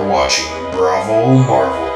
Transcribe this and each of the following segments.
You're watching Bravo Marvel.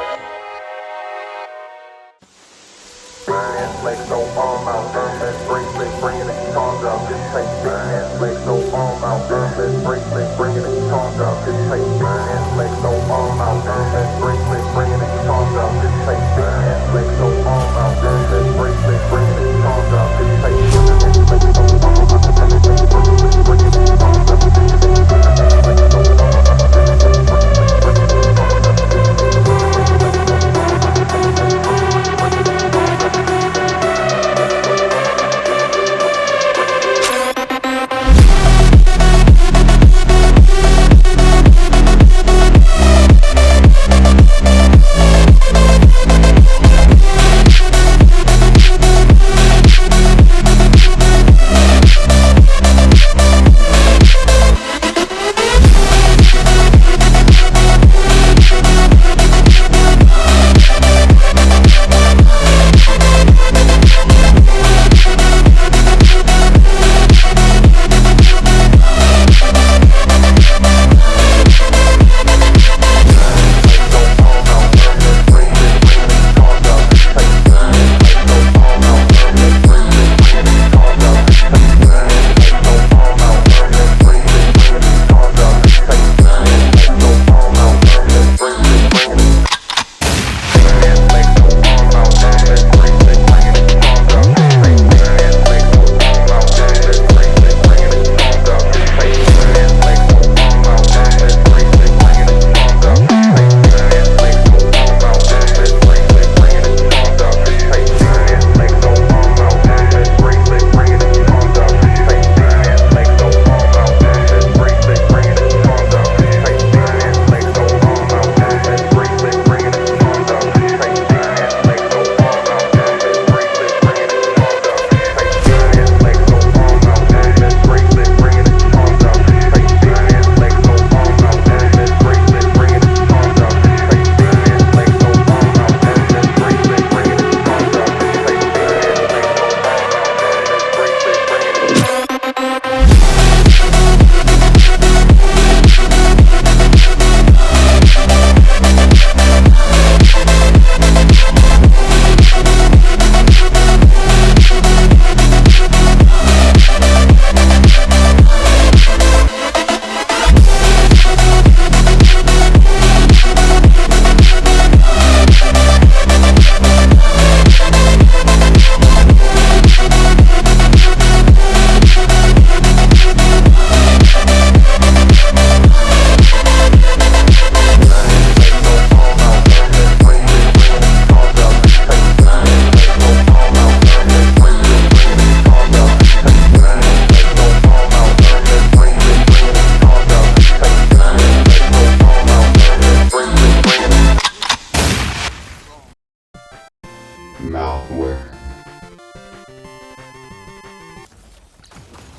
Malware.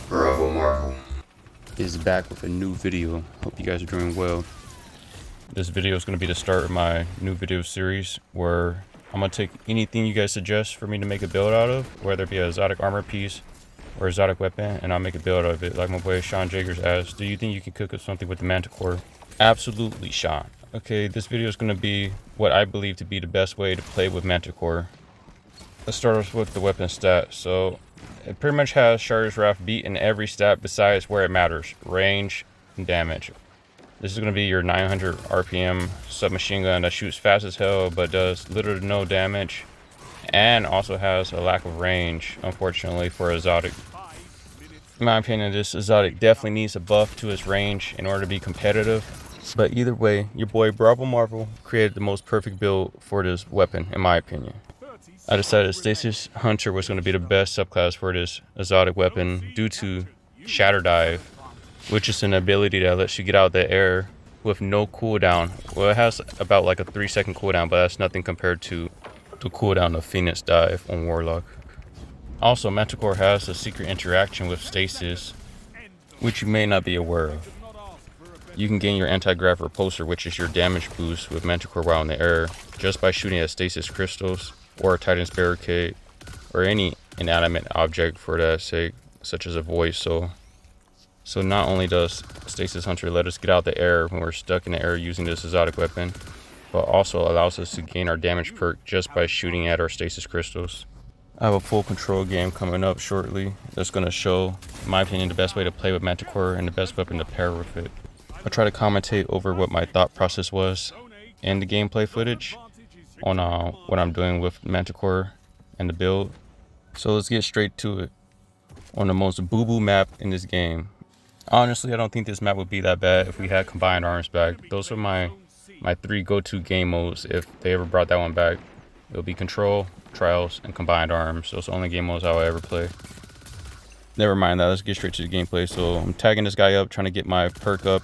Bravo Marvel is back with a new video. Hope you guys are doing well. This video is going to be the start of my new video series where I'm going to take anything you guys suggest for me to make a build out of, whether it be an exotic armor piece or exotic weapon, and I'll make a build out of it. Like my boy Sean Jagers asked, do you think you can cook up something with the Manticore? Absolutely, Sean. Okay, this video is going to be what I believe to be the best way to play with Manticore. Let's start off with the weapon stat. So it pretty much has Shard's Wrath beat in every stat besides where it matters, range and damage. This is going to be your 900 RPM submachine gun that shoots fast as hell but does little to no damage, and also has a lack of range, unfortunately, for exotic. In my opinion, this exotic definitely needs a buff to its range in order to be competitive. But either way, your boy Bravo Marvel created the most perfect build for this weapon, in my opinion. I decided Stasis Hunter was going to be the best subclass for this exotic weapon due to Shatter Dive, which is an ability that lets you get out of the air with no cooldown. Well, it has about like a 3-second cooldown, but that's nothing compared to the cooldown of Phoenix Dive on Warlock. Also, Manticore has a secret interaction with Stasis, which you may not be aware of. You can gain your anti-grav repulsor, which is your damage boost with Manticore while in the air, just by shooting at Stasis crystals or a Titan's barricade, or any inanimate object for that sake, such as a void soul. So not only does Stasis Hunter let us get out the air when we're stuck in the air using this exotic weapon, but also allows us to gain our damage perk just by shooting at our stasis crystals. I have a full control game coming up shortly that's going to show, in my opinion, the best way to play with Manticore and the best weapon to pair with it. I'll try to commentate over what my thought process was in the gameplay footage on what I'm doing with Manticore and the build. So let's get straight to it. On the most boo-boo map in this game. Honestly, I don't think this map would be that bad if we had combined arms back. Those are my 3 go-to game modes if they ever brought that one back. It'll be Control, Trials, and Combined Arms. Those are the only game modes I'll ever play. Never mind that, let's get straight to the gameplay. So I'm tagging this guy up, trying to get my perk up.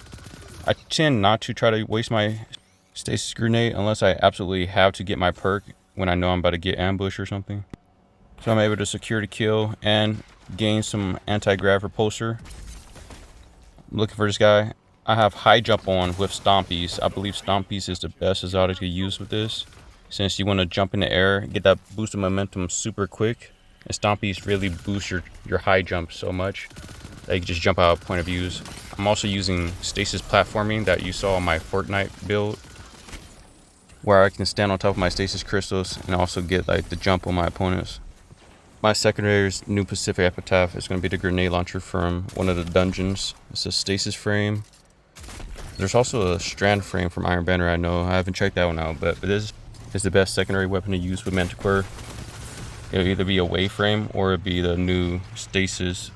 I tend not to try to waste my stasis grenade unless I absolutely have to get my perk when I know I'm about to get ambushed or something. So I'm able to secure the kill and gain some anti-grav repulsor. I'm looking for this guy. I have high jump on with Stompies. I believe Stompies is the best exotic to use with this, since you want to jump in the air, get that boost of momentum super quick. And Stompies really boost your high jump so much that you can just jump out of point of views. I'm also using stasis platforming that you saw on my Fortnite build, where I can stand on top of my stasis crystals and also get like the jump on my opponents. My secondary is New Pacific Epitaph. It's going to be the grenade launcher from one of the dungeons. It's a stasis frame. There's also a strand frame from Iron Banner, I know. I haven't checked that one out, but this is the best secondary weapon to use with Manticore. It'll either be a wave frame or it'll be the new stasis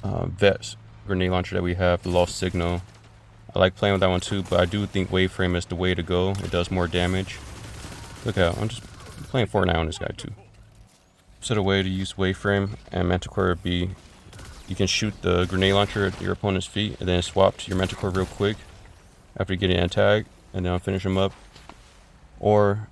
VETS grenade launcher that we have, the Lost Signal. I like playing with that one too, but I do think wave frame is the way to go. It does more damage. Look out, I'm just playing Fortnite on this guy too. So the way to use waveframe and Manticore would be, you can shoot the grenade launcher at your opponent's feet and then swap to your Manticore real quick after you get an tag, and then I'll finish him up. Or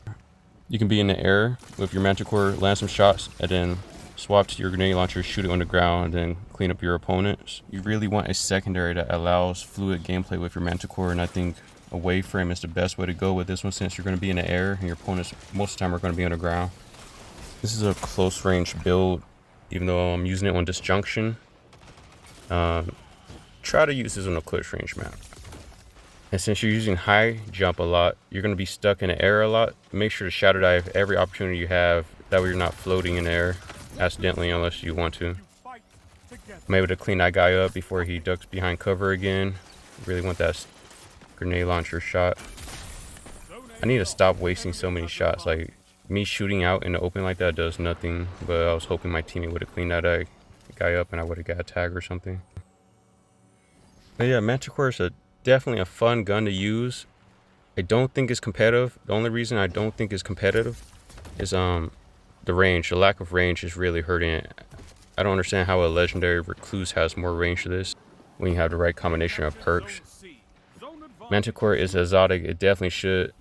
you can be in the air with your Manticore, land some shots, and then swap to your grenade launcher, shoot it on the ground, and then clean up your opponents. You really want a secondary that allows fluid gameplay with your Manticore, and I think a waveframe is the best way to go with this one, since you're going to be in the air and your opponents most of the time are going to be on the ground. This is a close range build, even though I'm using it on Disjunction. Try to use this on a close range map. And since you're using high jump a lot, you're going to be stuck in the air a lot. Make sure to shadow dive every opportunity you have. That way you're not floating in the air accidentally unless you want to. I'm able to clean that guy up before he ducks behind cover again. Really want that grenade launcher shot. I need to stop wasting so many shots. Like, me shooting out in the open like that does nothing, but I was hoping my teammate would have cleaned that guy up and I would have got a tag or something. But yeah, Manticore is definitely a fun gun to use. I don't think it's competitive. The only reason I don't think it's competitive is the range. The lack of range is really hurting it. I don't understand how a legendary recluse has more range to this when you have the right combination of perks. Manticore is exotic. It definitely should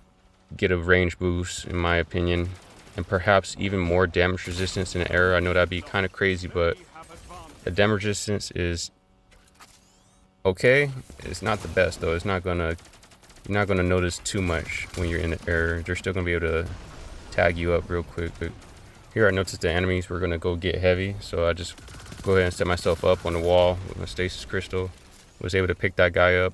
get a range boost in my opinion, and perhaps even more damage resistance in the air. I know that'd be kind of crazy, but the damage resistance is okay. It's not the best though. You're not gonna notice too much when you're in the air. They're still gonna be able to tag you up real quick. But here I noticed the enemies were gonna go get heavy, so I just go ahead and set myself up on the wall with my stasis crystal. Was able to pick that guy up.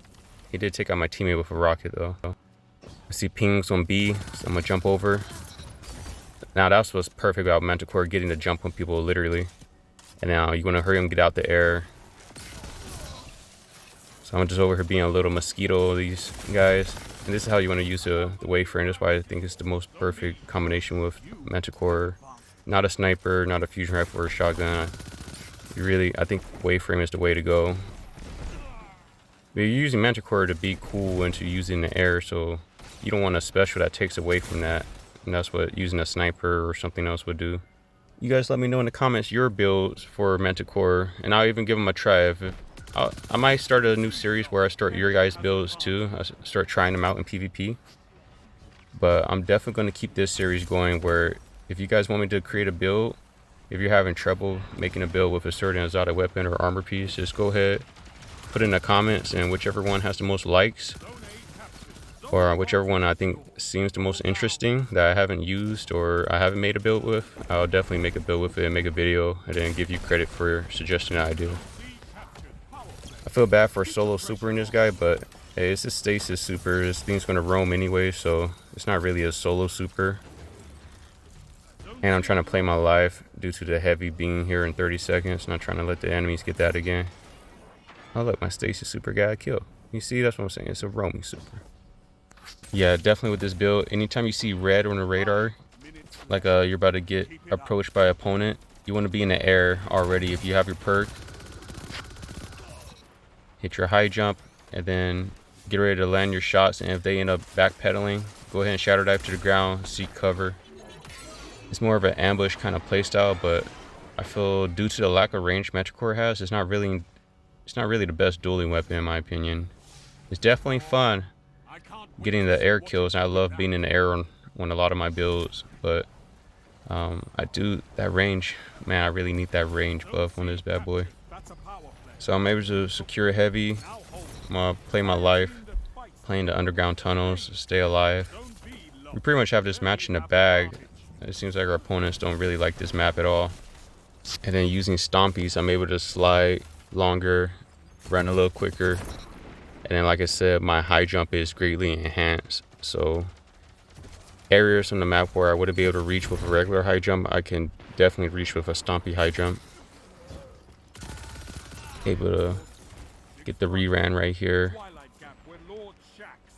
He did take out my teammate with a rocket though. I see pings on B, so I'm gonna jump over. Now that's what's perfect about Manticore, getting to jump on people literally. And now you wanna hurry them get out the air. So I'm just over here being a little mosquito of these guys. And this is how you wanna use the waveframe. That's why I think it's the most perfect combination with Manticore. Not a sniper, not a fusion rifle or a shotgun. I think waveframe is the way to go. But you're using Manticore to be cool and to use it in the air, so you don't want a special that takes away from that. And that's what using a sniper or something else would do. You guys let me know in the comments your builds for Manticore, and I'll even give them a try. I might start a new series where I start your guys' builds too. I start trying them out in PvP. But I'm definitely going to keep this series going, where if you guys want me to create a build, if you're having trouble making a build with a certain exotic weapon or armor piece, just go ahead, put it in the comments, and whichever one has the most likes, or whichever one I think seems the most interesting that I haven't used or I haven't made a build with, I'll definitely make a build with it and make a video and then give you credit for suggesting an idea. I feel bad for solo supering this guy, but hey, it's a stasis super. This thing's gonna roam anyway, so it's not really a solo super. And I'm trying to play my life due to the heavy being here in 30 seconds, not trying to let the enemies get that again. Oh look, my stasis super got killed. You see, that's what I'm saying, it's a roaming super. Yeah, definitely with this build, anytime you see red on the radar, like you're about to get approached by an opponent, you want to be in the air already. If you have your perk, hit your high jump, and then get ready to land your shots. And if they end up backpedaling, go ahead and shadow dive to the ground, seek cover. It's more of an ambush kind of playstyle, but I feel due to the lack of range Manticore has, it's not really the best dueling weapon in my opinion. It's definitely fun getting the air kills, and I love being in the air on a lot of my builds, but I do that range, man. I really need that range buff on this bad boy. So I'm able to secure heavy. I'm gonna play my life, playing the underground tunnels, stay alive. We pretty much have this match in the bag. It seems like our opponents don't really like this map at all. And then using stompies, I'm able to slide longer, run a little quicker. And then, like I said, my high jump is greatly enhanced. So areas on the map where I wouldn't be able to reach with a regular high jump, I can definitely reach with a stompy high jump. Able to get the rerun right here.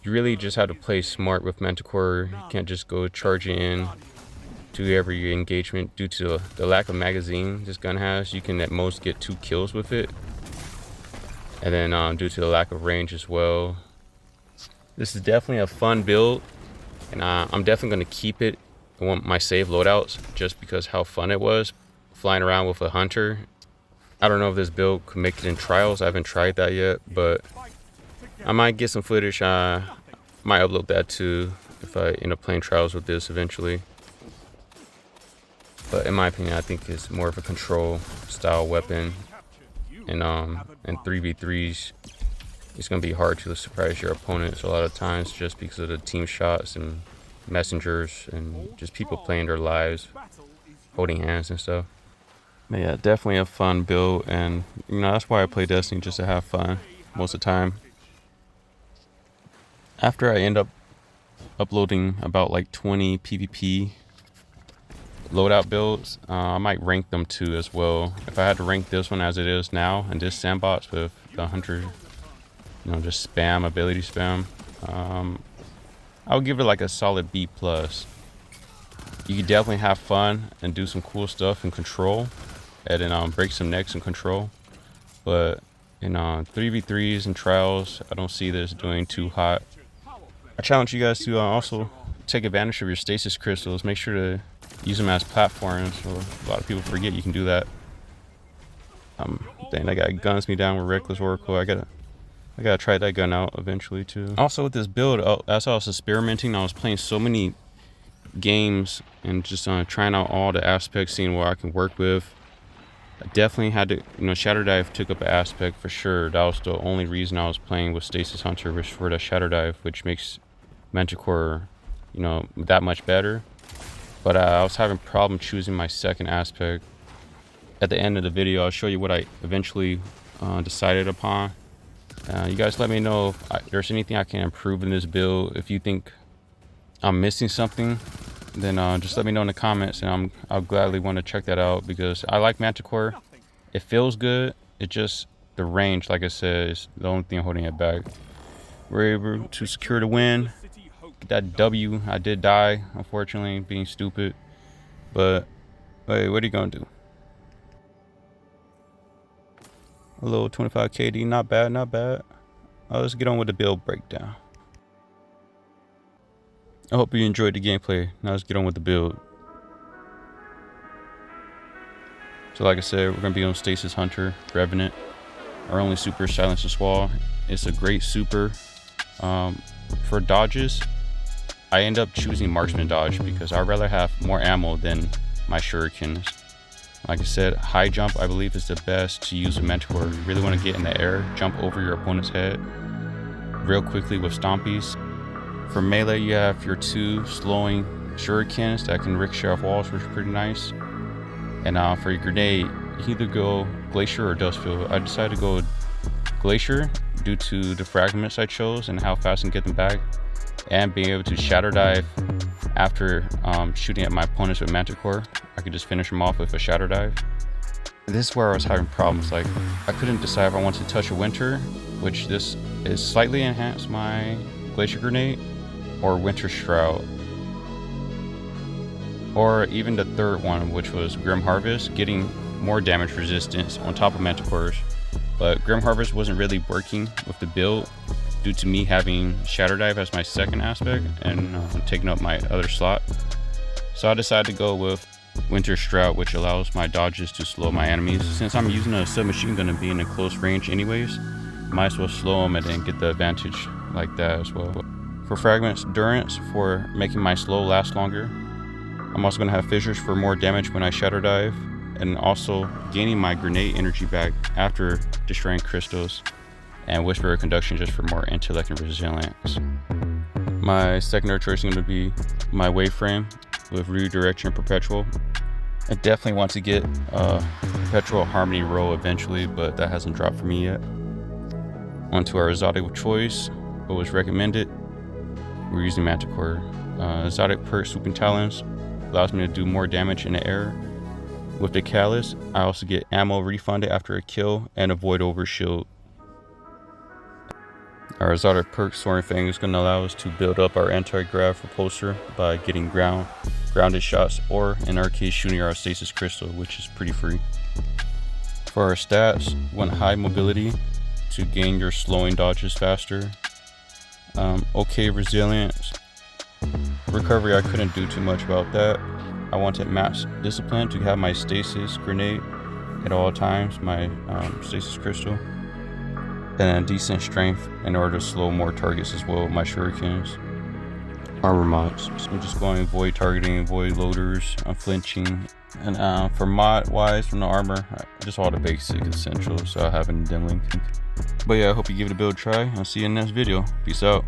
You really just have to play smart with Manticore. You can't just go charging in to every engagement. Due to the lack of magazine this gun has, you can at most get 2 kills with it. And then due to the lack of range as well. This is definitely a fun build, and I'm definitely going to keep it. I want my save loadouts just because how fun it was flying around with a hunter. I don't know if this build could make it in trials. I haven't tried that yet, but I might get some footage. I might upload that too if I end up playing trials with this eventually. But in my opinion, I think it's more of a control style weapon. And 3v3s, it's going to be hard to surprise your opponents a lot of times just because of the team shots and messengers and just people playing their lives, holding hands and stuff. But yeah, definitely a fun build, and you know, that's why I play Destiny, just to have fun most of the time. After I end up uploading about like 20 PvP loadout builds, I might rank them too as well. If I had to rank this one as it is now, and this sandbox with the hunter, you know, just spam, ability spam, I would give it like a solid B+. You can definitely have fun and do some cool stuff in control, and then break some necks in control. But in 3v3s and trials, I don't see this doing too hot. I challenge you guys to also take advantage of your stasis crystals. Make sure to use them as platforms. So a lot of people forget you can do that. Dang, that guy guns me down with Reckless Oracle. I gotta try that gun out eventually too. Also with this build, as I was experimenting, I was playing so many games and just trying out all the aspects, seeing what I can work with. I definitely had to, you know, Shadow Dive took up an aspect for sure. That was the only reason I was playing with Stasis Hunter, was for the Shadow Dive, which makes Manticore, you know, that much better. But I was having a problem choosing my second aspect. At the end of the video, I'll show you what I eventually decided upon. You guys let me know if there's anything I can improve in this build. If you think I'm missing something, then just let me know in the comments, and I'll gladly want to check that out, because I like Manticore. It feels good. It just, the range, like I said, is the only thing holding it back. We're able to secure the win. Get that W. I did die, unfortunately, being stupid. But hey, what are you gonna do? A little 25 KD, not bad, not bad. Let's get on with the build breakdown. I hope you enjoyed the gameplay. Now let's get on with the build. So like I said, we're going to be on Stasis Hunter, Revenant. Our only super is Silence the Squall. It's a great super. For dodges, I end up choosing Marksman Dodge because I'd rather have more ammo than my shurikens. Like I said, high jump I believe is the best to use with Manticore. You really want to get in the air, jump over your opponent's head real quickly with stompies. For melee, you have your 2 slowing shurikens that can ricochet off walls, which is pretty nice. And for your grenade, you can either go Glacier or Dustfield. I decided to go Glacier due to the fragments I chose and how fast I can get them back, and being able to shatter dive after shooting at my opponents with Manticore. I could just finish them off with a shatter dive. This is where I was having problems. Like, I couldn't decide if I wanted to touch a Winter, which this is slightly enhanced my Glacier Grenade, or Winter Shroud, or even the third one, which was Grim Harvest, getting more damage resistance on top of Manticores. But Grim Harvest wasn't really working with the build due to me having Shatter Dive as my second aspect and taking up my other slot. So I decided to go with Winter Shroud, which allows my dodges to slow my enemies. Since I'm using a submachine gun and being in close range anyways, might as well slow them and then get the advantage like that as well. For Fragments Durance, for making my slow last longer. I'm also going to have Fissures for more damage when I Shatter Dive, and also gaining my grenade energy back after destroying crystals, and Whisper of Conduction just for more intellect and resilience. My secondary choice is going to be my Waveframe with Redirection and Perpetual. I definitely want to get Perpetual Harmony Roll eventually, but that hasn't dropped for me yet. Onto our exotic choice, what was recommended. We're using Manticore. Exotic perk Swooping Talons allows me to do more damage in the air. With the Callus, I also get ammo refunded after a kill and avoid overshield. Our exotic perk Soaring Fang is going to allow us to build up our anti-grav repulsor by getting grounded shots, or in our case shooting our stasis crystal, which is pretty free. For our stats, we want high mobility to gain your slowing dodges faster. Okay resilience. Recovery, I couldn't do too much about that. I wanted max discipline to have my stasis grenade at all times, my stasis crystal, and decent strength in order to slow more targets as well with my shurikens. Armor mods, so I'm just going void targeting, void loaders, unflinching, and for mod wise from the armor, just all the basic essentials. So I have in dim link. But yeah, I hope you give it a build try. I'll see you in the next video. Peace out.